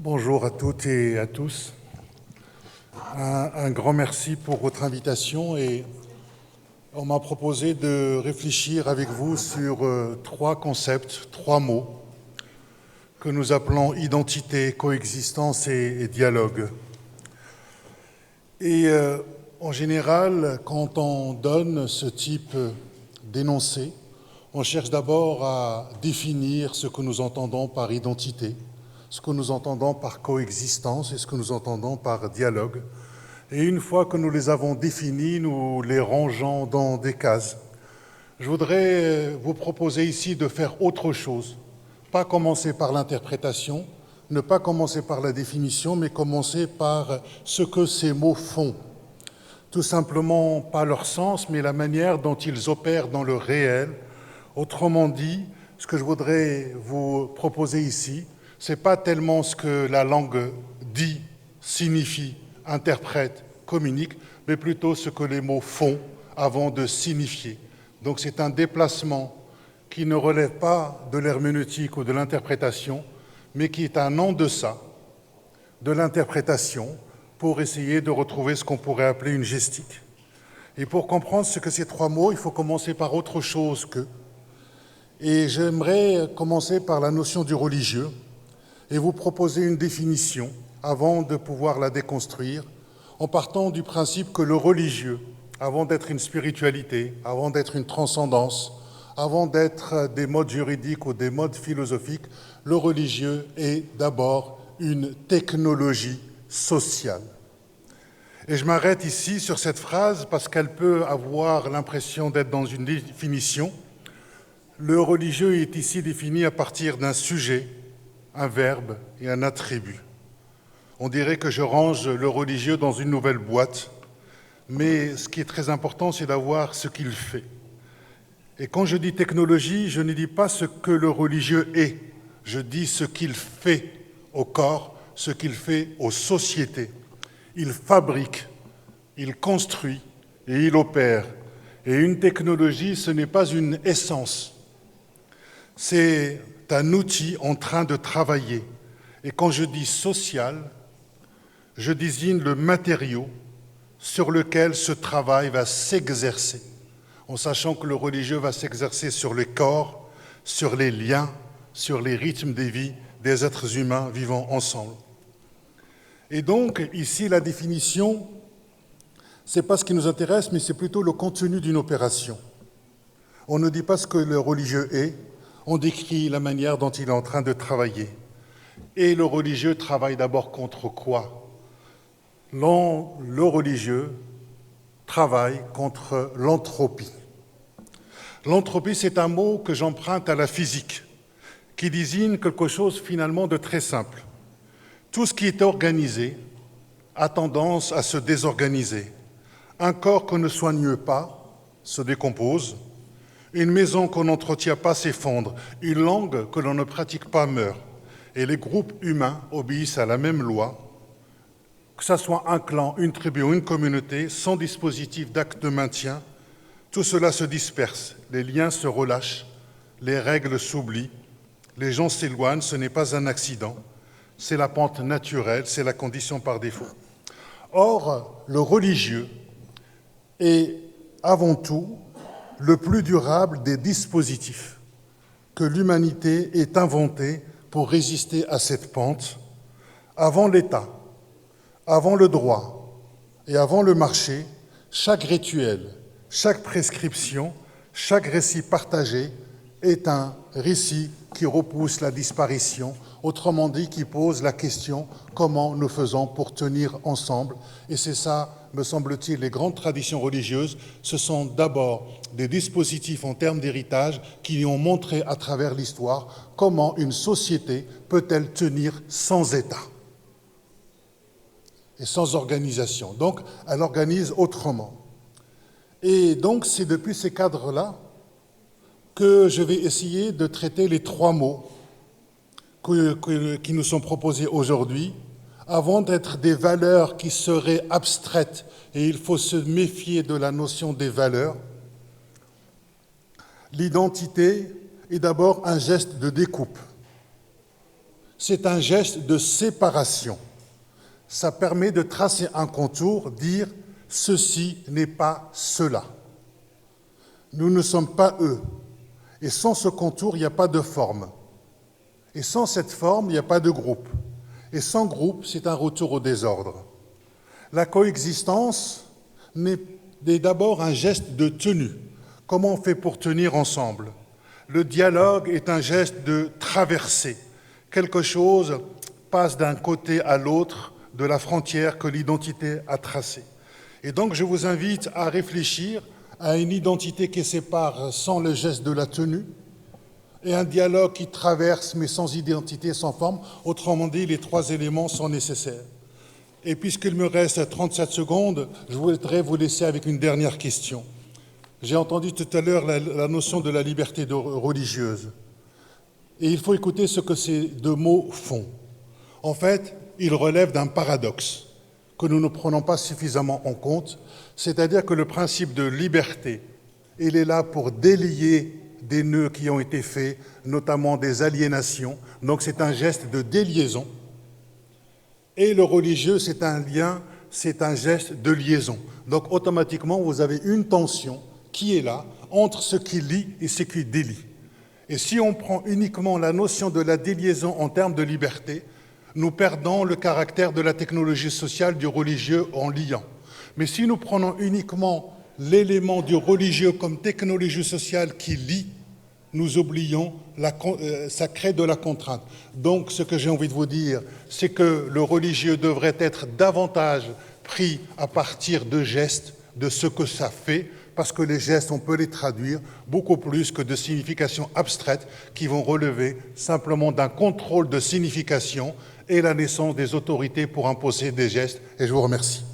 Bonjour à toutes et à tous. Un grand merci pour votre invitation et on m'a proposé de réfléchir avec vous sur trois concepts, trois mots que nous appelons identité, coexistence et dialogue. Et en général, quand on donne ce type d'énoncé, on cherche d'abord à définir ce que nous entendons par identité, ce que nous entendons par coexistence et ce que nous entendons par dialogue. Et une fois que nous les avons définis, nous les rangeons dans des cases. Je voudrais vous proposer ici de faire autre chose, pas commencer par l'interprétation, ne pas commencer par la définition, mais commencer par ce que ces mots font. Tout simplement, pas leur sens, mais la manière dont ils opèrent dans le réel. Autrement dit, ce que je voudrais vous proposer ici, ce n'est pas tellement ce que la langue dit, signifie, interprète, communique, mais plutôt ce que les mots font avant de signifier. Donc c'est un déplacement qui ne relève pas de l'herméneutique ou de l'interprétation, mais qui est un en deçà de l'interprétation pour essayer de retrouver ce qu'on pourrait appeler une gestique. Et pour comprendre ce que ces trois mots, il faut commencer par autre chose que. Et j'aimerais commencer par la notion du religieux et vous proposer une définition avant de pouvoir la déconstruire, en partant du principe que le religieux, avant d'être une spiritualité, avant d'être une transcendance, avant d'être des modes juridiques ou des modes philosophiques, le religieux est d'abord une technologie sociale. Et je m'arrête ici sur cette phrase parce qu'elle peut avoir l'impression d'être dans une définition. Le religieux est ici défini à partir d'un sujet, un verbe et un attribut. On dirait que je range le religieux dans une nouvelle boîte, mais ce qui est très important, c'est d'avoir ce qu'il fait. Et quand je dis technologie, je ne dis pas ce que le religieux est, je dis ce qu'il fait au corps, ce qu'il fait aux sociétés. Il fabrique, il construit et il opère. Et une technologie, ce n'est pas une essence, c'est un outil en train de travailler. Et quand je dis social, je désigne le matériau sur lequel ce travail va s'exercer, en sachant que le religieux va s'exercer sur le corps, sur les liens, sur les rythmes des vies des êtres humains vivant ensemble. Et donc, ici, la définition, ce n'est pas ce qui nous intéresse, mais c'est plutôt le contenu d'une opération. On ne dit pas ce que le religieux est, on décrit la manière dont il est en train de travailler. Et le religieux travaille d'abord contre quoi ? Le religieux travaille contre l'entropie. L'entropie, c'est un mot que j'emprunte à la physique, qui désigne quelque chose finalement de très simple. Tout ce qui est organisé a tendance à se désorganiser. Un corps qu'on ne soigne pas se décompose. Une maison qu'on n'entretient pas s'effondre. Une langue que l'on ne pratique pas meurt. Et les groupes humains obéissent à la même loi. Que ce soit un clan, une tribu ou une communauté, sans dispositif d'acte de maintien, tout cela se disperse, les liens se relâchent, les règles s'oublient, les gens s'éloignent, ce n'est pas un accident, c'est la pente naturelle, c'est la condition par défaut. Or, le religieux est avant tout le plus durable des dispositifs que l'humanité ait inventés pour résister à cette pente, avant l'État, avant le droit et avant le marché, chaque rituel, chaque prescription, chaque récit partagé est un récit qui repousse la disparition, autrement dit qui pose la question comment nous faisons pour tenir ensemble. Et c'est ça, me semble-t-il, les grandes traditions religieuses, ce sont d'abord des dispositifs en termes d'héritage qui ont montré à travers l'histoire comment une société peut-elle tenir sans État et sans organisation. Donc, elle organise autrement. Et donc, c'est depuis ces cadres-là que je vais essayer de traiter les trois mots qui nous sont proposés aujourd'hui, avant d'être des valeurs qui seraient abstraites, et il faut se méfier de la notion des valeurs. L'identité est d'abord un geste de découpe c'est un geste de séparation. Ça permet de tracer un contour, dire « ceci n'est pas cela ». Nous ne sommes pas eux. Et sans ce contour, il n'y a pas de forme. Et sans cette forme, il n'y a pas de groupe. Et sans groupe, c'est un retour au désordre. La coexistence est d'abord un geste de tenue. Comment on fait pour tenir ensemble? Le dialogue est un geste de traversée. Quelque chose passe d'un côté à l'autre de la frontière que l'identité a tracée. Et donc, je vous invite à réfléchir à une identité qui sépare sans le geste de la tenue et un dialogue qui traverse mais sans identité, sans forme. Autrement dit, les trois éléments sont nécessaires. Et puisqu'il me reste 37 secondes, je voudrais vous laisser avec une dernière question. J'ai entendu tout à l'heure la notion de la liberté religieuse. Et il faut écouter ce que ces deux mots font. En fait, ils relèvent d'un paradoxe que nous ne prenons pas suffisamment en compte, c'est-à-dire que le principe de liberté, il est là pour délier des nœuds qui ont été faits, notamment des aliénations. Donc c'est un geste de déliaison. Et le religieux, c'est un lien, c'est un geste de liaison. Donc automatiquement, vous avez une tension qui est là entre ce qui lie et ce qui délie. Et si on prend uniquement la notion de la déliaison en termes de liberté, nous perdons le caractère de la technologie sociale du religieux en liant. Mais si nous prenons uniquement l'élément du religieux comme technologie sociale qui lie, nous oublions, ça crée de la contrainte. Donc ce que j'ai envie de vous dire, c'est que le religieux devrait être davantage pris à partir de gestes, de ce que ça fait, parce que les gestes, on peut les traduire beaucoup plus que de significations abstraites qui vont relever simplement d'un contrôle de signification et la naissance des autorités pour imposer des gestes. Et je vous remercie.